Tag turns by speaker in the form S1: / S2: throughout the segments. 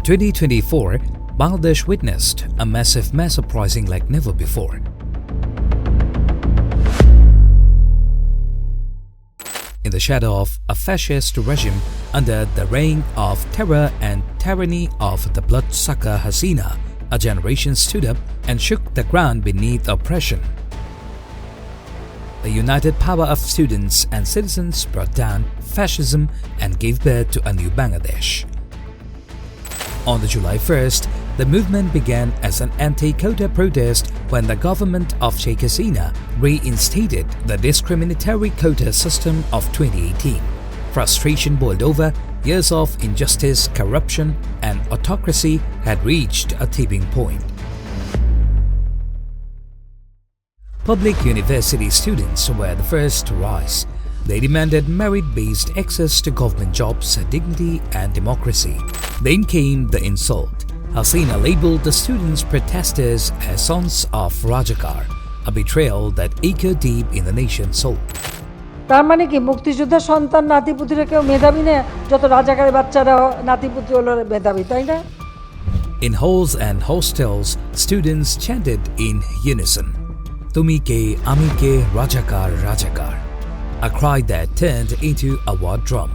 S1: 2024, Bangladesh witnessed a massive mass uprising like never before. In the shadow of a fascist regime, under the reign of terror and tyranny of the bloodsucker Hasina, a generation stood up and shook the ground beneath oppression. The united power of students and citizens brought down fascism and gave birth to a new Bangladesh. On the July 1st, the movement began as an anti-quota protest when the government of Sheikh Hasina reinstated the discriminatory quota system of 2018. Frustration boiled over, years of injustice, corruption, and autocracy had reached a tipping point. Public university students were the first to rise. They demanded merit-based access to government jobs, dignity, and democracy. Then came the insult. Hasina labeled the students' protesters as sons of Rajakar, a betrayal that echoed deep in the nation's soul.
S2: তার মানে কি মুক্তিযোদ্ধার সন্তান নাতিপুতিরা কেউ মেধাবী না, যত রাজাকারের বাচ্চারা নাতিপুতি হলো মেধাবী, তাই না?
S1: In halls and hostels, students chanted in unison, "Tumi ke, ami ke, Rajakar, Rajakar," a cry that turned into a war drum.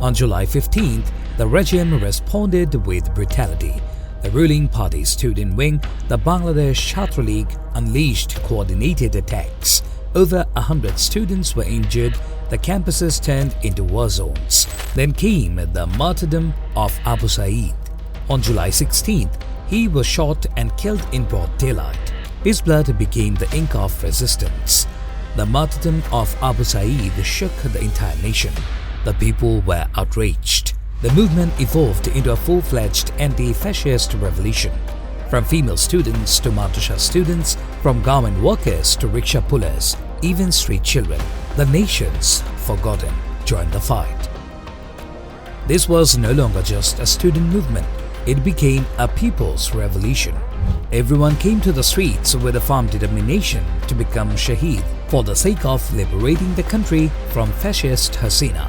S1: On July 15th, the regime responded with brutality. The ruling party student wing, the Bangladesh Chhatra League, unleashed coordinated attacks. Over 100 students were injured. The campuses turned into war zones. Then came the martyrdom of Abu Saeed. On July 16th, he was shot and killed in broad daylight. His blood became the ink of resistance. The martyrdom of Abu Saeed shook the entire nation. The people were outraged. The movement evolved into a full-fledged anti-fascist revolution. From female students to madrasa students, from garment workers to rickshaw pullers, even street children, the nations forgotten joined the fight. This was no longer just a student movement. It became a people's revolution. Everyone came to the streets with a firm determination to become Shaheed for the sake of liberating the country from fascist Hasina.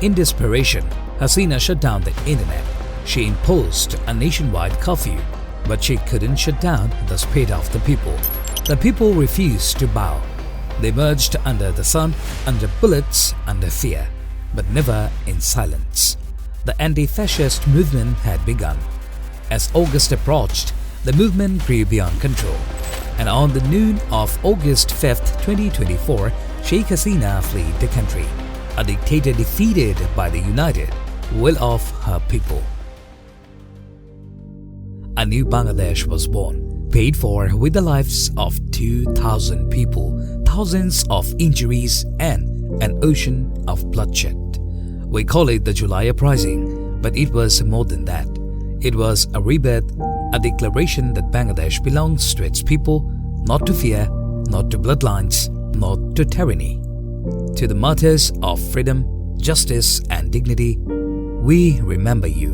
S1: In desperation, Hasina shut down the internet. She imposed a nationwide curfew, but she couldn't shut down the spirit of the people. The people refused to bow. They merged under the sun, under bullets, under fear, but never in silence. The anti-fascist movement had begun. As August approached, the movement grew beyond control. And on the noon of August 5th, 2024, Sheikh Hasina fled the country, a dictator defeated by the united will of her people. A new Bangladesh was born, paid for with the lives of 2,000 people, thousands of injuries, and an ocean of bloodshed. We call it the July Uprising, but it was more than that. It was a rebirth, a declaration that Bangladesh belongs to its people, not to fear, not to bloodlines, not to tyranny. To the martyrs of freedom, justice, and dignity, we remember you.